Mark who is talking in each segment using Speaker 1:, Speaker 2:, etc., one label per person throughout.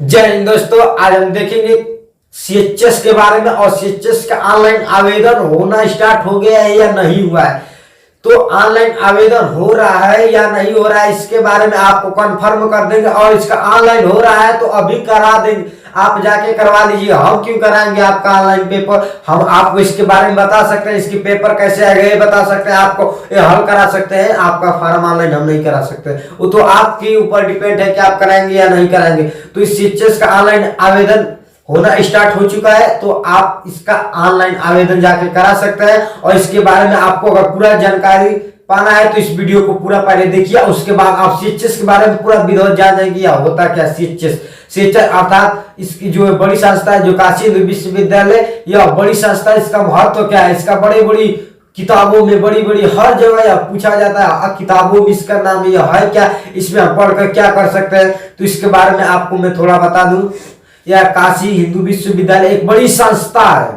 Speaker 1: जय हिंद दोस्तों, आज हम देखेंगे सीएचएस के बारे में। और सीएचएस का ऑनलाइन आवेदन होना स्टार्ट हो गया है या नहीं हुआ है। तो ऑनलाइन आवेदन हो रहा है या नहीं हो रहा है, इसके बारे में आपको कंफर्म कर देंगे। और इसका ऑनलाइन हो रहा है तो अभी करा देंगे, आप जाके करवा लीजिए। हम क्यों कराएंगे आपका ऑनलाइन पेपर, हम आपको इसके बारे में बता सकते हैं। इसकी पेपर कैसे आएगा ये बता सकते हैं, आपको ये हल करा सकते हैं। आपका फॉर्म ऑनलाइन हम नहीं करा सकते, वो तो आपके ऊपर डिपेंड है कि आप कराएंगे या नहीं कराएंगे। तो इस सीएचएस का ऑनलाइन आवेदन होना स्टार्ट हो चुका है, तो आप इसका ऑनलाइन आवेदन जाके करा सकते हैं। और इसके बारे में आपको अगर पूरा जानकारी पाना है तो इस वीडियो को पूरा पहले देखिए, उसके बाद आप सीएचएस के बारे में पूरा विधिवत जान जाएंगे। या होता क्या सीएचएस, सीएचएस अर्थात इसकी जो बड़ी संस्था है, जो काशी हिंदू विश्वविद्यालय, यह बड़ी संस्था, इसका महत्व क्या है, इसका बड़ी बड़ी किताबों में बड़ी बड़ी हर जगह यह पूछा जाता है। किताबों में इसका नाम यह है क्या, इसमें हम पढ़कर क्या कर सकते हैं, तो इसके बारे में आपको मैं थोड़ा बता दूं। यह काशी हिंदू विश्वविद्यालय एक बड़ी संस्था है।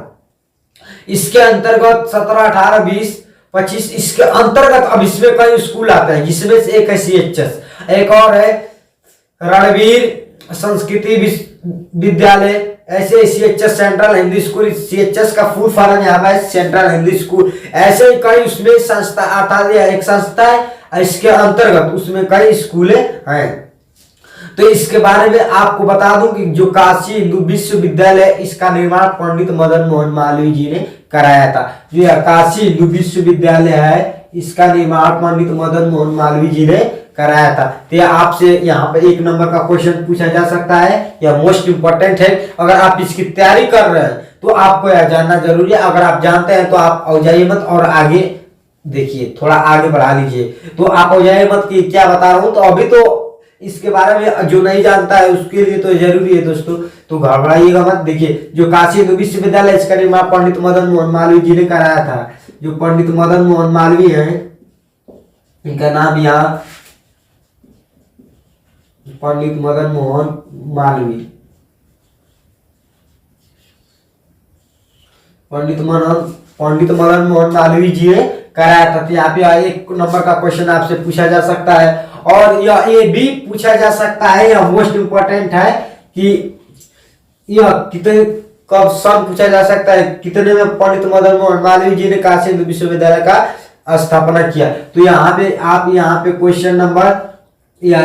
Speaker 1: इसके अंतर्गत 17, 18, 20, 25 इसके अंतर्गत अब इसमें कई स्कूल आते हैं, जिसमें से एक है सीएचएस, एक और है रणवीर संस्कृति विद्यालय। ऐसे CHS central Hindi school, CHS का फुल फॉर्म यहाँ है सेंट्रल हिंदी स्कूल। ऐसे ही कई उसमें संस्था, अर्थात एक संस्था है, इसके अंतर्गत उसमें कई स्कूलें हैं। तो इसके बारे में आपको बता दूं कि जो काशी हिंदू विश्वविद्यालय, इसका निर्माण पंडित मदन मोहन मालवीय जी ने कराया था। जो यह काशी हिंदू विश्वविद्यालय है, इसका निर्माण पंडित मदन मोहन मालवीय जी ने कराया था। तो आपसे यहाँ पे 1 नंबर का क्वेश्चन पूछा जा सकता है, यह मोस्ट इंपोर्टेंट है। अगर आप इसकी तैयारी कर रहे हैं तो आपको यह जानना जरूरी है। अगर आप जानते हैं तो आप औ जाइए मत और आगे देखिए, थोड़ा आगे बढ़ा लीजिए। तो आप औ जाइए मत कि क्या बता रहा हूं। तो अभी तो इसके बारे में जो नहीं जानता है उसके लिए तो जरूरी है दोस्तों, तो घबराइएगा मत। देखिए, जो काशी हिंदू विश्वविद्यालय, इसका निर्माण पंडित मदन मोहन मालवीय जी ने कराया था। जो पंडित मदन मोहन मालवीय है, इनका नाम यहाँ पंडित मदन मोहन मालवीय, पंडित मदन मोहन मालवीय जी ने कराया था। तो यहाँ पे 1 नंबर का क्वेश्चन आपसे पूछा जा सकता है। और यह ये भी पूछा जा सकता है, यह मोस्ट इंपोर्टेंट है कि यह कितने कब सन पूछा जा सकता है, कितने में पंडित मदन मोहन मालवीय जी ने काशी हिंदू विश्वविद्यालय का स्थापना किया। तो यहाँ पे आप यहाँ पे क्वेश्चन नंबर या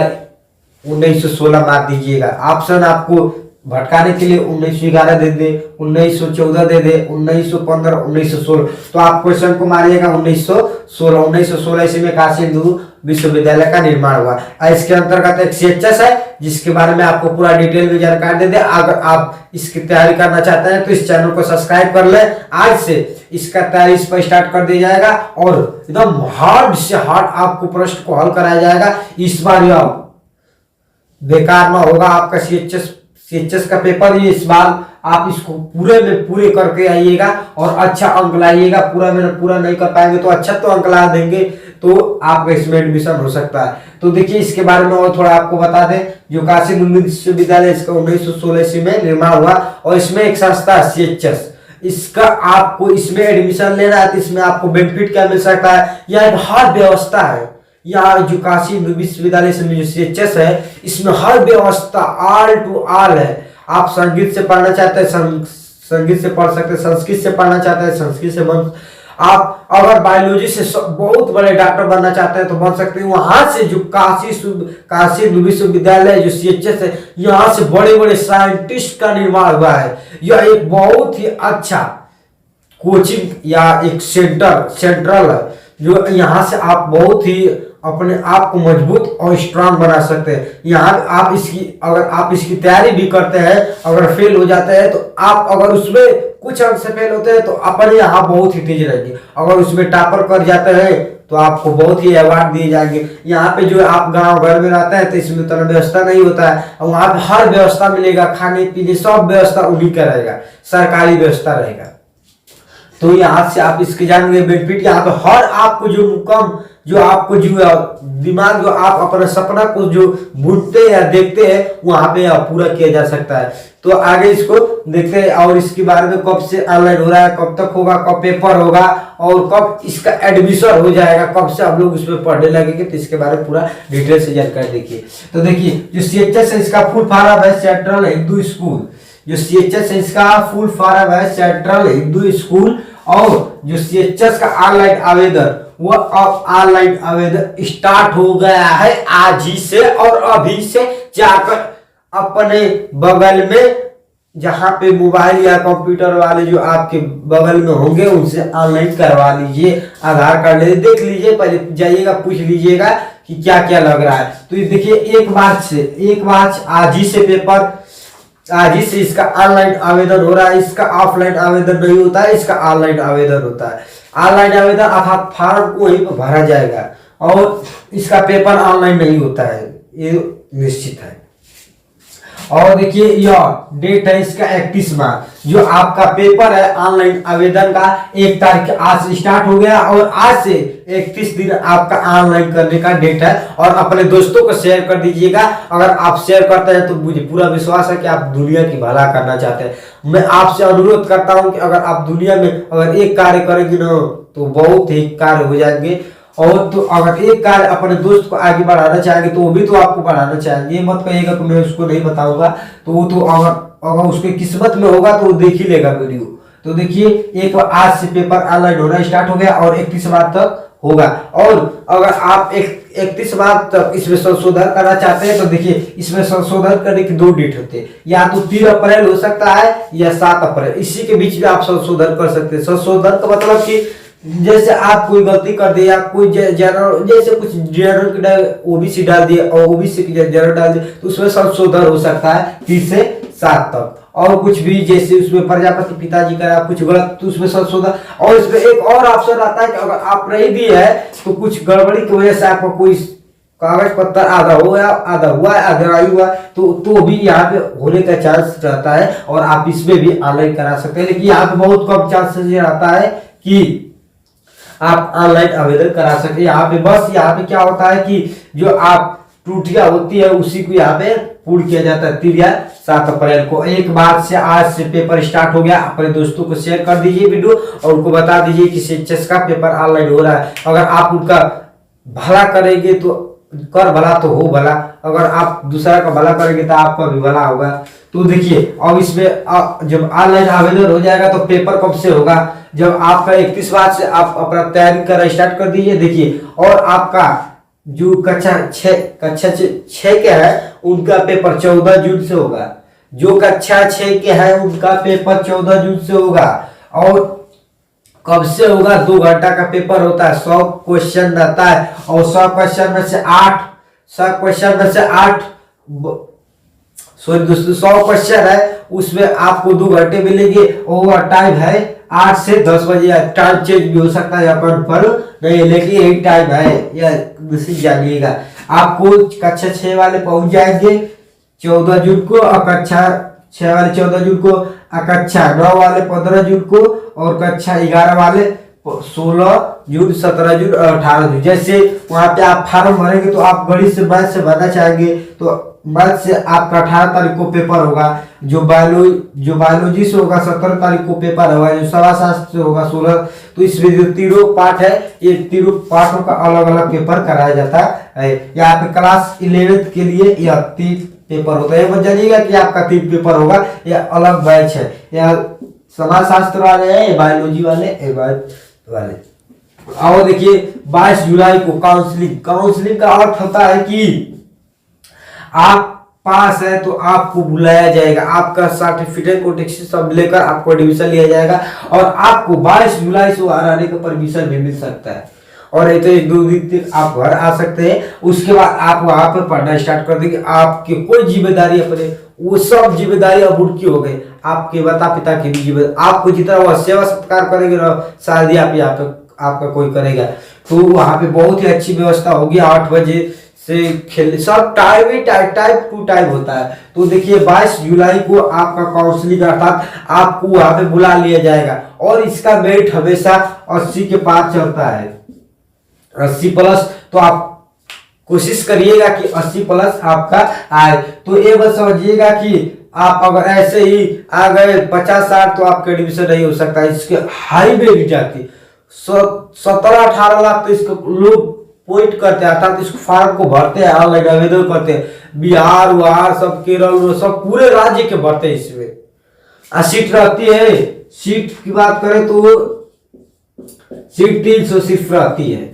Speaker 1: 1916 मार दीजिएगा। ऑप्शन आपको भटकाने के लिए 1911 दे दे, 1914 दे दे, 1915, 1916। तो आप क्वेश्चन को मारिएगा 1916। 1916 ईस्वी में काशी हिंदू विश्वविद्यालय का निर्माण हुआ। इसके अंतर्गत एक सीएचएस है, जिसके बारे में आपको पूरा डिटेल में जानकारी दे दे। अगर आप इसकी तैयारी करना चाहते हैं तो इस चैनल को सब्सक्राइब कर ले। आज से इसका तैयारी इस पर स्टार्ट कर दिया जाएगा और एकदम हार्ड से हार्ड आपको प्रश्न को हल कराया जाएगा। इस बार यह बेकार ना होगा आपका सीएचएस का पेपर। ये इस बार आप इसको पूरे में पूरे करके आइएगा और अच्छा अंक लाइएगा। पूरा में पूरा नहीं कर पाएंगे तो अच्छा तो अंक ला देंगे, तो आपका इसमें एडमिशन हो सकता है। तो देखिए, इसके बारे में और थोड़ा आपको बता दें। जो काशी हिंदू विश्वविद्यालय, इसका 1916 ईस्वी में निर्माण हुआ। और इसमें एक संस्था सीएचएस, इसका आपको इसमें एडमिशन लेना है तो इसमें आपको बेनिफिट क्या मिल सकता है। यह एक हर व्यवस्था है। यहाँ जो काशी हिंदू विश्वविद्यालय में जो सीएचएस है, इसमें हर व्यवस्था ऑल टू ऑल है। आप संगीत से पढ़ना चाहते हैं संगीत से पढ़ सकते हैं, संस्कृत से पढ़ना चाहते हैं संस्कृत से बन, आप अगर बायोलॉजी से बहुत बड़े डॉक्टर बनना चाहते हैं तो बन सकते हैं। वहां से जो काशी हिंदू विश्वविद्यालय जो सीएचएस है, यहाँ से बड़े बड़े साइंटिस्ट का निर्माण हुआ है। यह एक बहुत ही अच्छा कोचिंग या एक सेंट्रल है, जो यहाँ से आप बहुत ही अपने आप को मजबूत और स्ट्रांग बना सकते हैं। यहाँ आप अगर आप इसकी तैयारी भी करते हैं, अगर फेल हो जाते हैं तो आप, अगर उसमें कुछ अंक से फेल होते हैं तो अपने यहाँ बहुत ही तेज रहेंगे। अगर उसमें टॉपर कर जाते हैं तो आपको बहुत ही अवार्ड दिए जाएंगे। यहाँ पे जो आप गांव घर में रहते हैं तो इसमें उतना व्यवस्था नहीं होता है, और वहाँ पे हर व्यवस्था मिलेगा, खाने पीने सब व्यवस्था उन्हीं का रहेगा, सरकारी व्यवस्था रहेगा। तो यहाँ से आप इसके जानेंगे बेनिफिट। यहाँ पे हर आपको जो मुकम जो आपको जो दिमाग जो आप अपना सपना को जो बुनते हैं या देखते हैं वहां पे पूरा किया जा सकता है। तो आगे इसको देखते हैं और इसके बारे में कब से ऑनलाइन हो रहा है, कब तक होगा, कब पेपर होगा और कब इसका एडमिशन हो जाएगा, कब से हम लोग उसमें पढ़ने लगेंगे, तो इसके बारे में पूरा डिटेल से जानकारी देखिए। तो देखिए जो CHS है इसका फुल फॉर्म है सेंट्रल हिंदू स्कूल। जो CHS है इसका फुल फॉर्म है सेंट्रल हिंदू स्कूल। और जो CHS का ऑनलाइन आवेदन वो अब ऑनलाइन आवेदन स्टार्ट हो गया है आज ही से। और अभी से जाकर अपने बगल में जहां पे मोबाइल या कंप्यूटर वाले जो आपके बगल में होंगे उनसे ऑनलाइन करवा लीजिए, आधार कार्ड ले देख लीजिए, पहले जाइएगा पूछ लीजिएगा कि क्या क्या लग रहा है। तो ये देखिए 1 मार्च आज ही से पेपर, आज ही से इसका ऑनलाइन आवेदन हो रहा है। इसका ऑफलाइन आवेदन नहीं होता है, इसका ऑनलाइन आवेदन होता है। ऑनलाइन आवेदन अर्थात फॉर्म को वहीं पर भरा जाएगा और इसका पेपर ऑनलाइन नहीं होता है, ये निश्चित है। और देखिए यह डेट है इसका 31 मार्च। जो आपका पेपर है ऑनलाइन आवेदन का 1 तारीख आज से स्टार्ट हो गया और आज से 31 दिन आपका ऑनलाइन करने का डेट है। और अपने दोस्तों को शेयर कर दीजिएगा। अगर आप शेयर करते हैं तो मुझे पूरा विश्वास है कि आप दुनिया की भला करना चाहते हैं। मैं आपसे अनुरोध करता हूं कि अगर आप दुनिया में अगर एक कार्य करेंगे ना तो बहुत ही कार्य हो जाएंगे। और तो अगर एक कार्य अपने दोस्त को आगे बढ़ाना चाहेंगे तो वो भी तो आपको बढ़ाना चाहेंगे। ये मत कहिएगा कि मैं उसको नहीं बताऊंगा, तो वो तो अगर उसकी किस्मत में होगा तो वो देख ही लेगा वीडियो। तो देखिए एक बार आज से पेपर ऑनलाइन होना स्टार्ट हो गया और 31 मार्च तक होगा। और अगर आप 31 मार्च तक इसमें संशोधन करना चाहते हैं तो देखिए इसमें संशोधन करने की 2 डेट होते हैं, या तो 3 अप्रैल हो सकता है या 7 अप्रैल, इसी के बीच में आप संशोधन कर सकते हैं। संशोधन का मतलब कि जैसे आप कोई गलती कर दिए या कोई जनरल जैसे कुछ जनरल की ओबीसी डाल दिए और ओबीसी की जनरल डाल दिए तो उसमें संशोधन हो सकता है 3 से 7 तक। और कुछ भी जैसे उसमें प्रजापति पिताजी का कुछ गलत तो उसमें संशोधन। और इसमें एक और ऑप्शन आता है कि अगर आप नहीं दिए है तो कुछ गड़बड़ी की वजह से आपका कोई कागज पत्र आधा हो या आधा हुआ है आधा नहीं हुआ तो भी यहाँ पे होने का चांस रहता है और आप इसमें भी ऑनलाइन करा सकते हैं। लेकिन यहाँ पे बहुत कम चांसेस ये रहता है कि आप ऑनलाइन आवेदन करा सकते हैं। यहाँ पे बस यहाँ पे क्या होता है कि जो आप त्रुटियां होती है उसी को यहाँ पे पूर्ण किया जाता है 3 या 7 अप्रैल को। 1 मार्च से आज से पेपर स्टार्ट हो गया। अपने दोस्तों को शेयर कर दीजिए वीडियो और उनको बता दीजिए कि CHS का पेपर ऑनलाइन हो रहा है। अगर आप उनका भला करेंगे तो कर भला तो हो भला, अगर आप दूसरा का भला करेंगे तो आपका भी भला होगा। तो देखिए अब इसमें जब ऑनलाइन आवेदन हो जाएगा तो पेपर कब से होगा, जब आपका 31 मार्च से आप अपना तैयारी करना स्टार्ट कर दीजिए। देखिए और आपका जो कक्षा 6 के है उनका पेपर 14 जून से होगा। जो कक्षा 6 के है उनका पेपर 14 जून से होगा। और कब से होगा, 2 घंटा का पेपर होता है, 100 क्वेश्चन रहता है और 100 क्वेश्चन में से 8 सॉरी दोस्तों 100 क्वेश्चन है उसमें आपको 2 घंटे मिलेंगे। और टाइम है 8 से 10 बजे। टाइम चेंज भी हो सकता है अपन पर नहीं, लेकिन यही टाइम है, यह जानिएगा। आपको कक्षा 6 वाले पहुंच जाएंगे 14 जून को और कक्षा 6 वाले 14 जून को, कक्षा 9 वाले 15 जून को और कक्षा 11 वाले 16 जून 17 जून और 18 जून। जैसे वहां पे आप फॉर्म भरेंगे तो आप गणित से मैथ से भरना चाहेंगे तो मैथ से आपका 18 तारीख को पेपर होगा। जो बायोलॉजी से होगा 17 तारीख को पेपर होगा। जो समाजशास्त्र से होगा 16। तो इसमें जो तीनों पार्ट है ये तीनों पार्टों का अलग अलग पेपर कराया जाता है। यहाँ पे क्लास 11th के लिए यह 3 पेपर होता है। मत जानिएगा कि आपका 3 पेपर होगा, यह अलग बैच है। यह समाजशास्त्र वाले है, बायोलॉजी वाले। और देखिए 22 जुलाई को काउंसलिंग का अर्थ होता है कि आप पास है तो आपको बुलाया जाएगा, आपका सर्टिफिकेट कोटेक्शन सब लेकर आपको एडमिशन लिया जाएगा और आपको 22 जुलाई से बाहर आने का परमिशन भी मिल सकता है। और ये तो 1-2 दिन तक आप घर आ सकते हैं। उसके बाद आप वहां पर पढ़ना स्टार्ट कर देंगे। आपकी कोई जिम्मेदारी अपने वो सब जिम्मेदारी अब उनकी हो गई। आपके माता पिता की भी जिम्मेदारी, आपको जितना वह सेवा सत्कार करेंगे ना शायद आप यहाँ पे आपका कोई करेगा। तो वहां पे बहुत ही अच्छी व्यवस्था होगी। 8 बजे से खेल सब टाइप टू टाइप होता है। तो देखिए 22 जुलाई को आपका काउंसलिंग अर्थात आपको वहां पे बुला लिया जाएगा और इसका मेरिट हमेशा 80 के पार चलता है, 80 प्लस। तो आप कोशिश करिएगा कि 80 प्लस आपका आए। तो ये बस समझिएगा कि आप अगर ऐसे ही आ गए 50-60 तो आपका एडमिशन नहीं हो सकता। इसके हाई मेरिट जाती 17-18 लाख तो इसको लोग पॉइंट करते हैं, अर्थात इसको फॉर्म को भरते हैं, ऑनलाइन आवेदन करते हैं। बिहार वहार सब, केरल सब पूरे राज्य के भरते हैं इसमें। सीट रहती है, सीट की बात करें तो सीट 300 सिर्फ रहती है।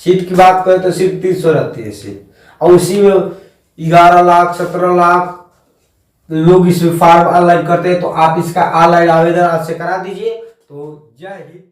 Speaker 1: सीट की बात करें तो सिर्फ 300 रहती है सीट, और उसी में 11 लाख 17 लाख लोग इसमें फॉर्म ऑनलाइन करते हैं। तो आप इसका ऑनलाइन आवेदन आज से करा दीजिए। तो जय हिंद।